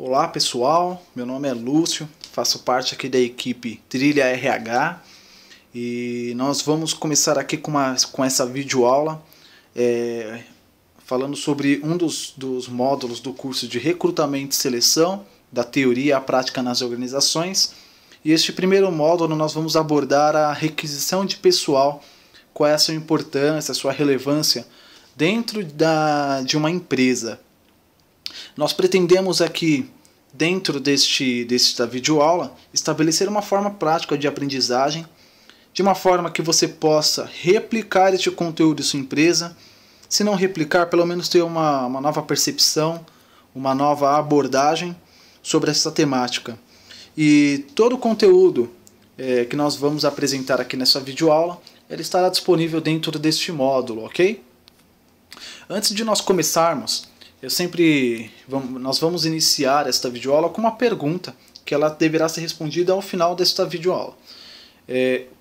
Olá pessoal, meu nome é Lúcio, faço parte aqui da equipe Trilha RH e nós vamos começar aqui com essa videoaula falando sobre um dos módulos do curso de Recrutamento e Seleção, da teoria à prática nas organizações. E este primeiro módulo nós vamos abordar a requisição de pessoal, qual é a sua importância, a sua relevância dentro de uma empresa. Nós pretendemos aqui, dentro desta videoaula, estabelecer uma forma prática de aprendizagem, de uma forma que você possa replicar este conteúdo em sua empresa, se não replicar, pelo menos ter uma nova percepção, uma nova abordagem sobre essa temática. E todo o conteúdo que nós vamos apresentar aqui nessa videoaula, ele estará disponível dentro deste módulo, ok? Antes de nós começarmos, nós vamos iniciar esta videoaula com uma pergunta que ela deverá ser respondida ao final desta videoaula.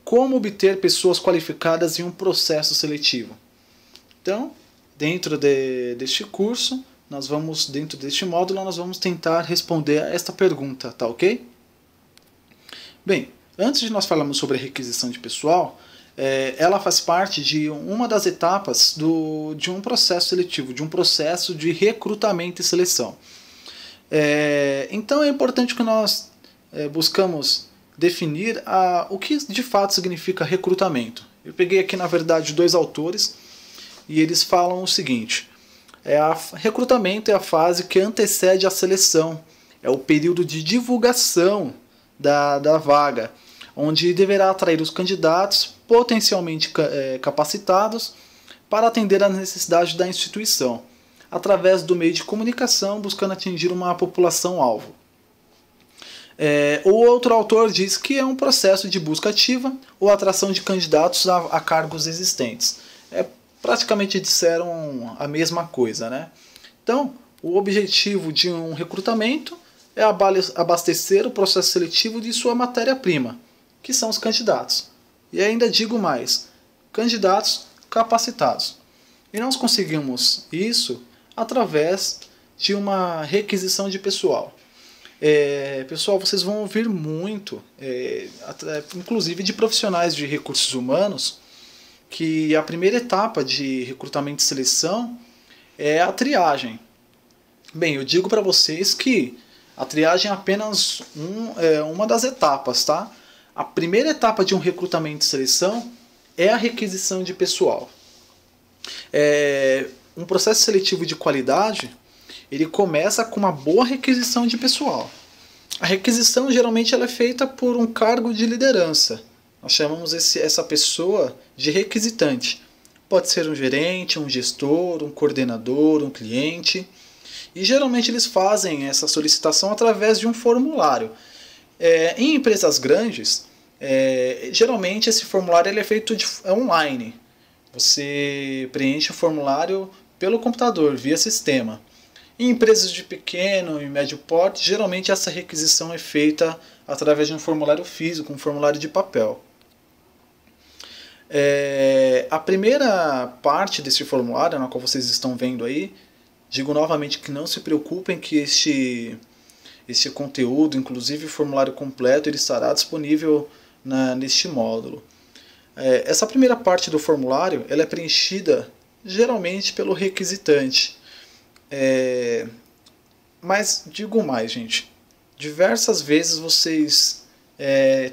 Como obter pessoas qualificadas em um processo seletivo? Então, dentro deste curso, dentro deste módulo, nós vamos tentar responder a esta pergunta, tá ok? Bem, antes de nós falarmos sobre a requisição de pessoal, ela faz parte de uma das etapas de um processo seletivo, de um processo de recrutamento e seleção. Então é importante que nós buscamos definir o que de fato significa recrutamento. Eu peguei aqui, na verdade, dois autores e eles falam o seguinte: recrutamento é a fase que antecede a seleção, é o período de divulgação da vaga, onde deverá atrair os candidatos potencialmente capacitados para atender às necessidades da instituição, através do meio de comunicação, buscando atingir uma população-alvo. O outro autor diz que é um processo de busca ativa ou atração de candidatos a cargos existentes. Praticamente disseram a mesma coisa, né? Então, o objetivo de um recrutamento é abastecer o processo seletivo de sua matéria-prima, que são os candidatos. E ainda digo mais, candidatos capacitados. E nós conseguimos isso através de uma requisição de pessoal. Pessoal, vocês vão ouvir muito, inclusive de profissionais de recursos humanos, que a primeira etapa de recrutamento e seleção é a triagem. Bem, eu digo para vocês que a triagem é apenas uma das etapas, tá? A primeira etapa de um recrutamento e seleção é a requisição de pessoal. Um processo seletivo de qualidade, ele começa com uma boa requisição de pessoal. A requisição geralmente ela é feita por um cargo de liderança. Nós chamamos essa pessoa de requisitante. Pode ser um gerente, um gestor, um coordenador, um cliente. E geralmente eles fazem essa solicitação através de um formulário. Em empresas grandes, geralmente esse formulário ele é feito online. Você preenche o formulário pelo computador, via sistema. Em empresas de pequeno e médio porte, geralmente essa requisição é feita através de um formulário físico, um formulário de papel. A primeira parte desse formulário, na qual vocês estão vendo aí, digo novamente que não se preocupem que este conteúdo, inclusive o formulário completo, ele estará disponível neste módulo. Essa primeira parte do formulário ela é preenchida geralmente pelo requisitante. Mas digo mais, gente. Diversas vezes vocês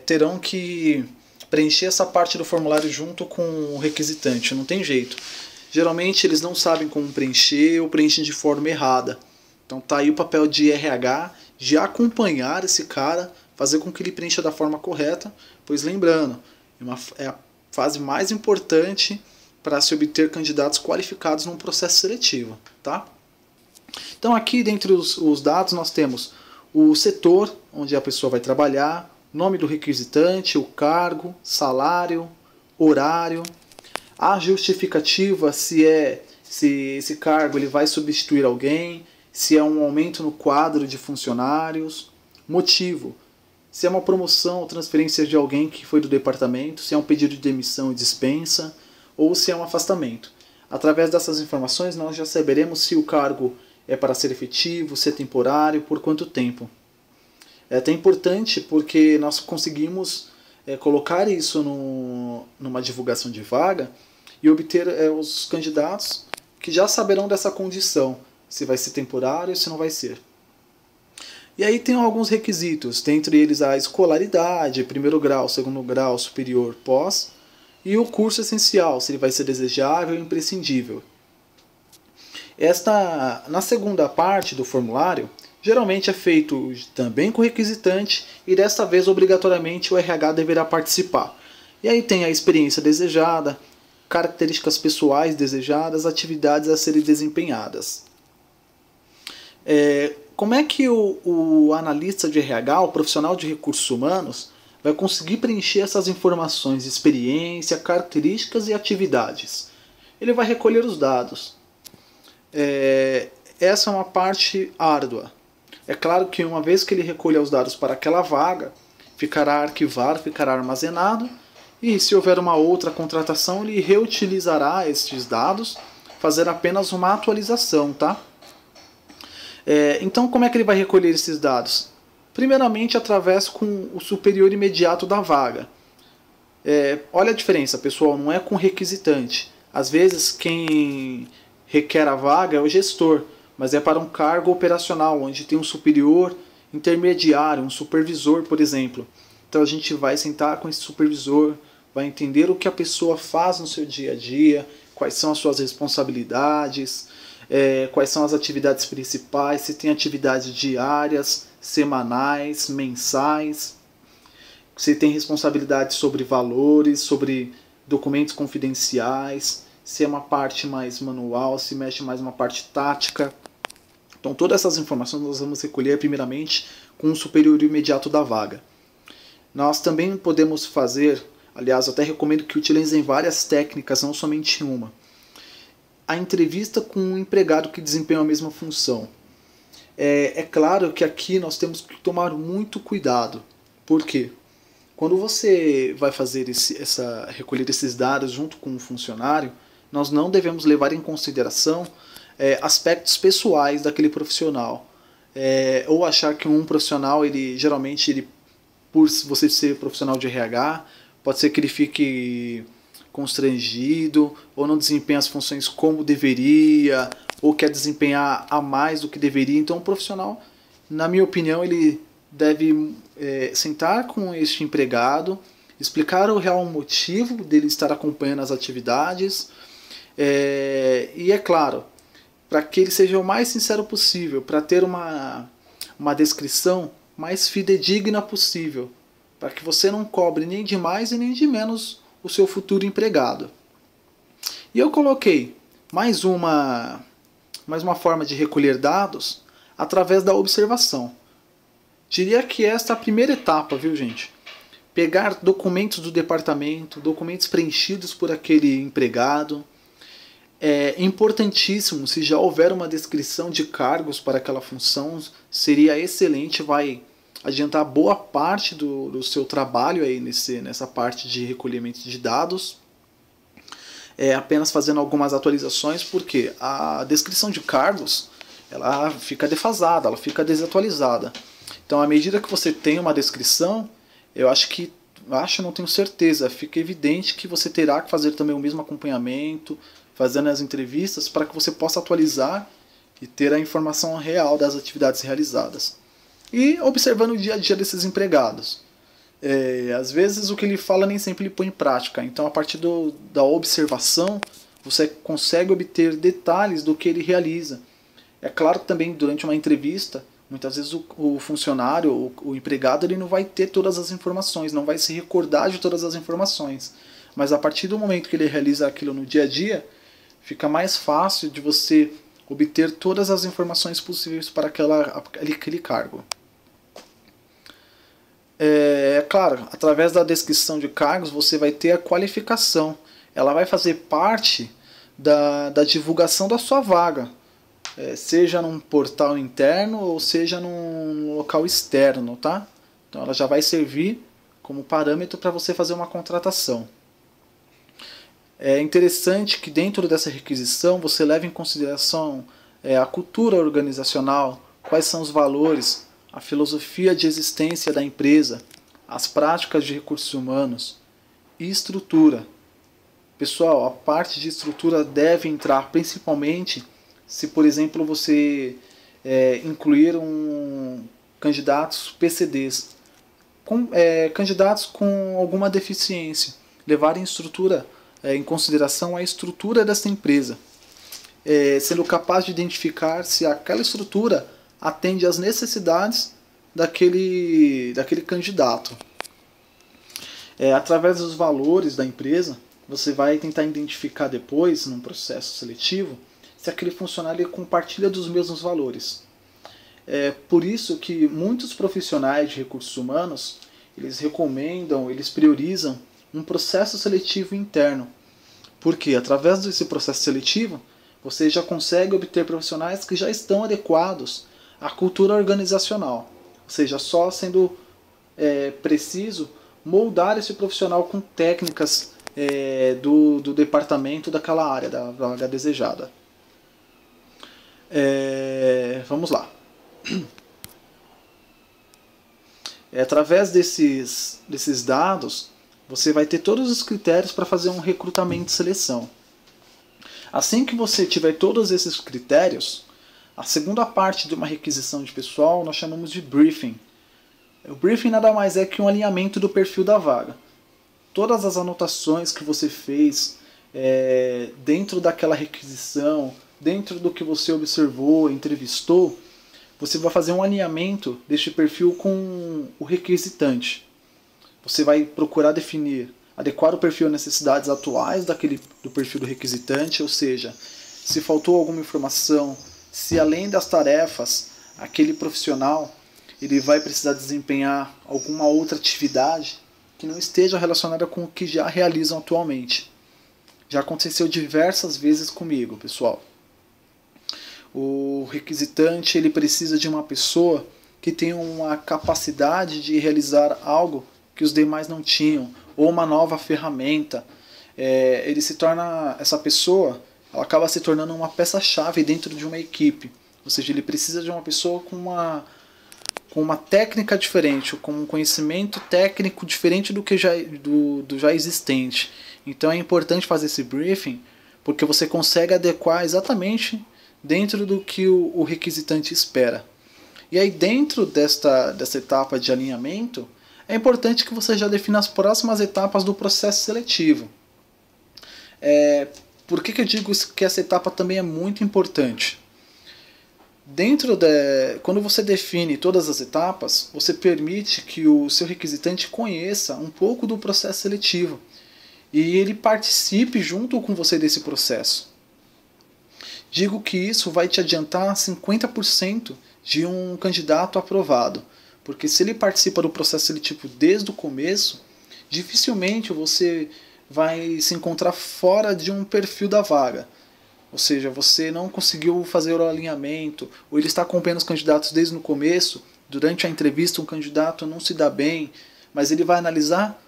terão que preencher essa parte do formulário junto com o requisitante. Não tem jeito. Geralmente eles não sabem como preencher ou preenchem de forma errada. Então tá aí o papel de RH de acompanhar esse cara, fazer com que ele preencha da forma correta, pois lembrando, é a fase mais importante para se obter candidatos qualificados num processo seletivo, tá? Então aqui dentre os dados nós temos o setor onde a pessoa vai trabalhar, nome do requisitante, o cargo, salário, horário, a justificativa se esse cargo ele vai substituir alguém, se é um aumento no quadro de funcionários, motivo, se é uma promoção ou transferência de alguém que foi do departamento, se é um pedido de demissão e dispensa, ou se é um afastamento. Através dessas informações nós já saberemos se o cargo é para ser efetivo, se é temporário, por quanto tempo. É até importante porque nós conseguimos colocar isso numa divulgação de vaga e obter os candidatos que já saberão dessa condição, se vai ser temporário ou se não vai ser. E aí tem alguns requisitos, dentre eles a escolaridade, primeiro grau, segundo grau, superior, pós, e o curso essencial, se ele vai ser desejável ou imprescindível. Na segunda parte do formulário, geralmente é feito também com o requisitante e desta vez obrigatoriamente o RH deverá participar. E aí tem a experiência desejada, características pessoais desejadas, atividades a serem desempenhadas. Como é que o analista de RH, o profissional de recursos humanos, vai conseguir preencher essas informações de experiência, características e atividades? Ele vai recolher os dados. Essa é uma parte árdua. É claro que uma vez que ele recolher os dados para aquela vaga, ficará arquivado, ficará armazenado, e se houver uma outra contratação, ele reutilizará estes dados, fazendo apenas uma atualização, tá? Então, como é que ele vai recolher esses dados? Primeiramente, através com o superior imediato da vaga. Olha a diferença, pessoal, não é com requisitante. Às vezes, quem requer a vaga é o gestor, mas é para um cargo operacional, onde tem um superior intermediário, um supervisor, por exemplo. Então a gente vai sentar com esse supervisor, vai entender o que a pessoa faz no seu dia a dia, quais são as suas responsabilidades, quais são as atividades principais, se tem atividades diárias, semanais, mensais, se tem responsabilidade sobre valores, sobre documentos confidenciais, se é uma parte mais manual, se mexe mais uma parte tática. Então todas essas informações nós vamos recolher primeiramente com o superior imediato da vaga. Nós também podemos fazer, aliás, eu até recomendo que utilizem várias técnicas, não somente uma. A entrevista com um empregado que desempenha a mesma função. É claro que aqui nós temos que tomar muito cuidado. Por quê? Quando você vai fazer recolher esses dados junto com um funcionário, nós não devemos levar em consideração aspectos pessoais daquele profissional. Ou achar que um profissional, geralmente, por você ser profissional de RH, pode ser que ele fique constrangido, ou não desempenha as funções como deveria, ou quer desempenhar a mais do que deveria. Então o profissional, na minha opinião, ele deve sentar com este empregado, explicar o real motivo dele estar acompanhando as atividades, e é claro, para que ele seja o mais sincero possível, para ter uma descrição mais fidedigna possível, para que você não cobre nem de mais e nem de menos o seu futuro empregado. E eu coloquei mais uma forma de recolher dados através da observação. Diria que esta é a primeira etapa, viu, gente? Pegar documentos do departamento, documentos preenchidos por aquele empregado. É importantíssimo, se já houver uma descrição de cargos para aquela função, seria excelente, vai adiantar boa parte do seu trabalho aí nessa parte de recolhimento de dados. Apenas fazendo algumas atualizações, porque a descrição de cargos ela fica defasada, ela fica desatualizada. Então, à medida que você tem uma descrição, não tenho certeza, fica evidente que você terá que fazer também o mesmo acompanhamento, fazendo as entrevistas para que você possa atualizar e ter a informação real das atividades realizadas. E observando o dia a dia desses empregados. Às vezes o que ele fala nem sempre ele põe em prática. Então a partir da observação você consegue obter detalhes do que ele realiza. É claro que também durante uma entrevista, muitas vezes o funcionário, o empregado, ele não vai ter todas as informações, não vai se recordar de todas as informações. Mas a partir do momento que ele realiza aquilo no dia a dia, fica mais fácil de você obter todas as informações possíveis para aquele cargo. Claro, através da descrição de cargos você vai ter a qualificação. Ela vai fazer parte da divulgação da sua vaga, seja num portal interno ou seja num local externo, tá? Então ela já vai servir como parâmetro para você fazer uma contratação. É interessante que dentro dessa requisição você leve em consideração a cultura organizacional, quais são os valores, a filosofia de existência da empresa, as práticas de recursos humanos e estrutura. Pessoal, a parte de estrutura deve entrar principalmente se, por exemplo, você incluir candidatos PCDs, candidatos com alguma deficiência, levar em consideração a estrutura dessa empresa, sendo capaz de identificar se aquela estrutura atende às necessidades daquele candidato. Através dos valores da empresa, você vai tentar identificar depois, num processo seletivo, se aquele funcionário compartilha dos mesmos valores. Por isso que muitos profissionais de recursos humanos, eles recomendam, eles priorizam um processo seletivo interno. Porque através desse processo seletivo, você já consegue obter profissionais que já estão adequados à cultura organizacional. Ou seja, só sendo preciso moldar esse profissional com técnicas do departamento daquela área, da vaga desejada. Vamos lá. Através desses dados, você vai ter todos os critérios para fazer um recrutamento e seleção. Assim que você tiver todos esses critérios, a segunda parte de uma requisição de pessoal nós chamamos de briefing. O briefing nada mais é que um alinhamento do perfil da vaga. Todas as anotações que você fez dentro daquela requisição, dentro do que você observou, entrevistou, você vai fazer um alinhamento deste perfil com o requisitante. Você vai procurar adequar o perfil às necessidades atuais do perfil do requisitante, ou seja, se faltou alguma informação, se além das tarefas, aquele profissional ele vai precisar desempenhar alguma outra atividade que não esteja relacionada com o que já realizam atualmente. Já aconteceu diversas vezes comigo, pessoal. O requisitante ele precisa de uma pessoa que tenha uma capacidade de realizar algo que os demais não tinham, ou uma nova ferramenta. Essa pessoa ela acaba se tornando uma peça-chave dentro de uma equipe. Ou seja, ele precisa de uma pessoa com uma técnica diferente, com um conhecimento técnico diferente do já existente. Então é importante fazer esse briefing, porque você consegue adequar exatamente dentro do que o requisitante espera. E aí dentro dessa etapa de alinhamento, é importante que você já defina as próximas etapas do processo seletivo. Por que eu digo que essa etapa também é muito importante? Quando você define todas as etapas, você permite que o seu requisitante conheça um pouco do processo seletivo e ele participe junto com você desse processo. Digo que isso vai te adiantar 50% de um candidato aprovado, porque se ele participa do processo seletivo desde o começo, dificilmente você vai se encontrar fora de um perfil da vaga. Ou seja, você não conseguiu fazer o alinhamento, ou ele está acompanhando os candidatos desde o começo, durante a entrevista um candidato não se dá bem, mas ele vai analisar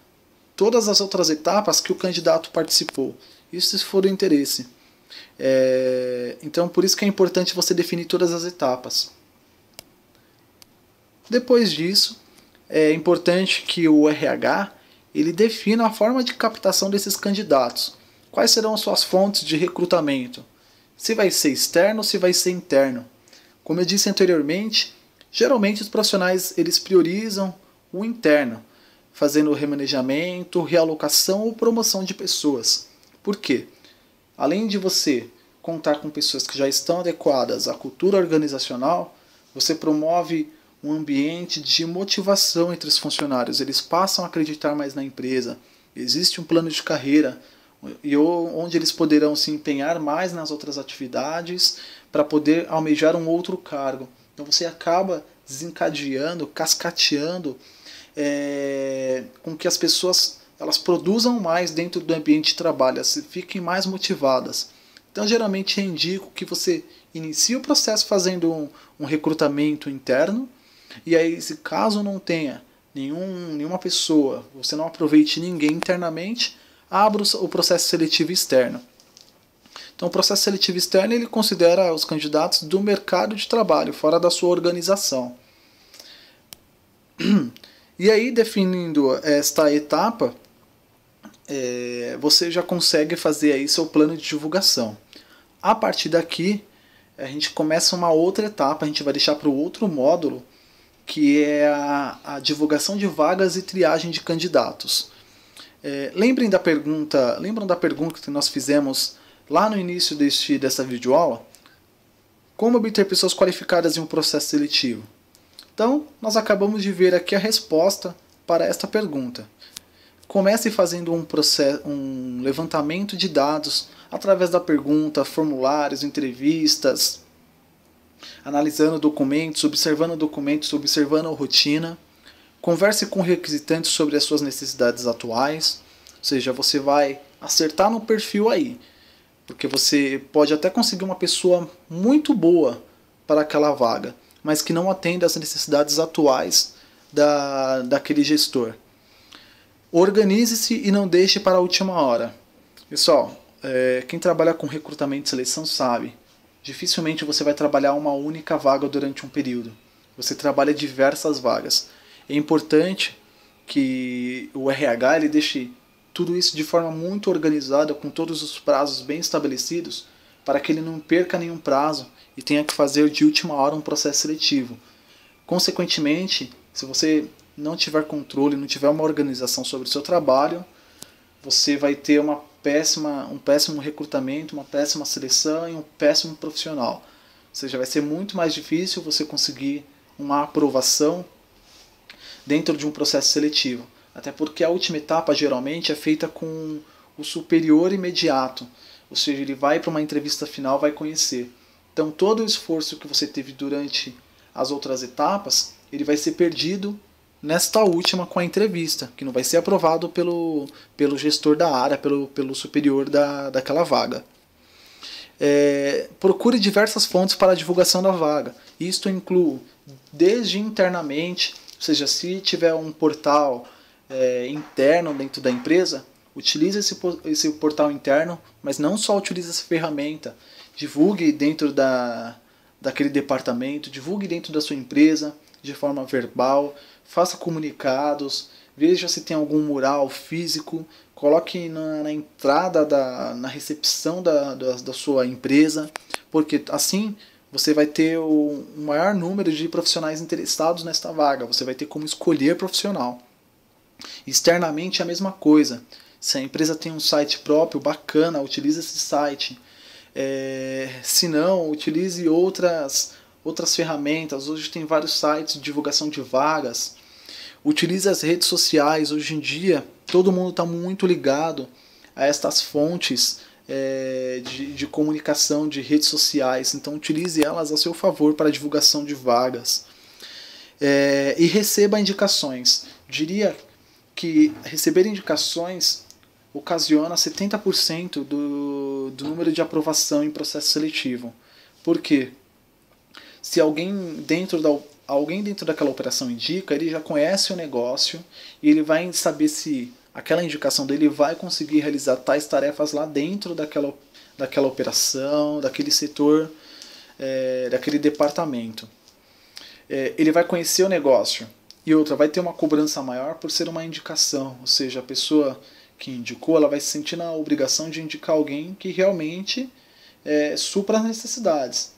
todas as outras etapas que o candidato participou. Isso se for do interesse. Então por isso que é importante você definir todas as etapas. Depois disso, é importante que o RH ele defina a forma de captação desses candidatos. Quais serão as suas fontes de recrutamento? Se vai ser externo ou se vai ser interno? Como eu disse anteriormente, geralmente os profissionais eles priorizam o interno, fazendo remanejamento, realocação ou promoção de pessoas. Por quê? Além de você contar com pessoas que já estão adequadas à cultura organizacional, você promove um ambiente de motivação entre os funcionários. Eles passam a acreditar mais na empresa. Existe um plano de carreira onde eles poderão se empenhar mais nas outras atividades para poder almejar um outro cargo. Então você acaba desencadeando, cascateando com que as pessoas elas produzam mais dentro do ambiente de trabalho, elas fiquem mais motivadas. Então geralmente eu indico que você inicie o processo fazendo um recrutamento interno, e aí se caso não tenha nenhuma pessoa, você não aproveite ninguém internamente, abra o processo seletivo externo. Então, o processo seletivo externo ele considera os candidatos do mercado de trabalho, fora da sua organização. E aí, definindo esta etapa, você já consegue fazer aí seu plano de divulgação. A partir daqui, a gente começa uma outra etapa, a gente vai deixar para o outro módulo, que é a divulgação de vagas e triagem de candidatos. Lembram da pergunta que nós fizemos lá no início dessa videoaula? Como obter pessoas qualificadas em um processo seletivo? Então, nós acabamos de ver aqui a resposta para esta pergunta. Comece fazendo um levantamento de dados através da pergunta, formulários, entrevistas, analisando documentos, observando a rotina. Converse com requisitantes sobre as suas necessidades atuais, ou seja, você vai acertar no perfil aí, porque você pode até conseguir uma pessoa muito boa para aquela vaga, mas que não atenda às necessidades atuais daquele gestor. Organize-se e não deixe para a última hora. Pessoal, quem trabalha com recrutamento e seleção sabe, dificilmente você vai trabalhar uma única vaga durante um período. Você trabalha diversas vagas. É importante que o RH ele deixe tudo isso de forma muito organizada, com todos os prazos bem estabelecidos, para que ele não perca nenhum prazo e tenha que fazer de última hora um processo seletivo. Consequentemente, se você não tiver controle, não tiver uma organização sobre o seu trabalho, você vai ter um péssimo recrutamento, uma péssima seleção e um péssimo profissional. Ou seja, vai ser muito mais difícil você conseguir uma aprovação dentro de um processo seletivo. Até porque a última etapa geralmente é feita com o superior imediato. Ou seja, ele vai para uma entrevista final, vai conhecer. Então todo o esforço que você teve durante as outras etapas, ele vai ser perdido nesta última com a entrevista, que não vai ser aprovado pelo gestor da área, pelo superior daquela vaga. Procure diversas fontes para a divulgação da vaga. Isto inclui desde internamente, ou seja, se tiver um portal interno dentro da empresa, utilize esse portal interno, mas não só utilize essa ferramenta. Divulgue dentro daquele departamento, divulgue dentro da sua empresa, de forma verbal, faça comunicados, veja se tem algum mural físico, coloque na entrada, na recepção da sua empresa, porque assim você vai ter o maior número de profissionais interessados nesta vaga, você vai ter como escolher profissional. Externamente é a mesma coisa, se a empresa tem um site próprio, bacana, utilize esse site. Se não, utilize outras ferramentas. Hoje tem vários sites de divulgação de vagas. Utilize as redes sociais. Hoje em dia todo mundo está muito ligado a estas fontes de comunicação de redes sociais. Então utilize elas a seu favor para a divulgação de vagas. E receba indicações. Diria que receber indicações ocasiona 70% do número de aprovação em processo seletivo. Por quê? Se alguém dentro daquela operação indica, ele já conhece o negócio e ele vai saber se aquela indicação dele vai conseguir realizar tais tarefas lá dentro daquela operação, daquele setor, daquele departamento. Ele vai conhecer o negócio. E outra, vai ter uma cobrança maior por ser uma indicação, ou seja, a pessoa que indicou, ela vai se sentir na obrigação de indicar alguém que realmente supra as necessidades.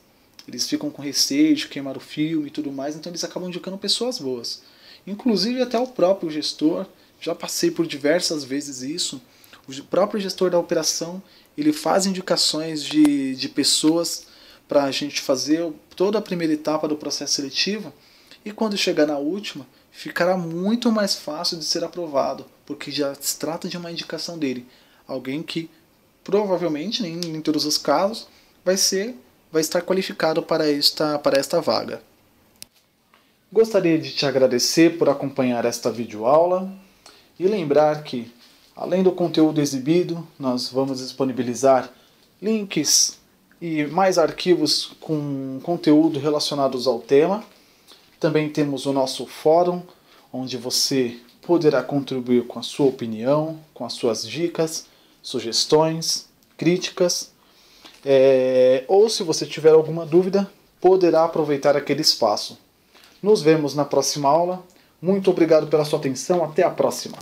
Eles ficam com receio de queimar o filme e tudo mais, então eles acabam indicando pessoas boas. Inclusive até o próprio gestor, já passei por diversas vezes isso, o próprio gestor da operação, ele faz indicações de pessoas para a gente fazer toda a primeira etapa do processo seletivo, e quando chegar na última, ficará muito mais fácil de ser aprovado, porque já se trata de uma indicação dele. Alguém que provavelmente, em todos os casos, vai estar qualificado para esta vaga. Gostaria de te agradecer por acompanhar esta videoaula e lembrar que, além do conteúdo exibido, nós vamos disponibilizar links e mais arquivos com conteúdo relacionados ao tema. Também temos o nosso fórum, onde você poderá contribuir com a sua opinião, com as suas dicas, sugestões, críticas. ou se você tiver alguma dúvida, poderá aproveitar aquele espaço. Nos vemos na próxima aula. Muito obrigado pela sua atenção. Até a próxima.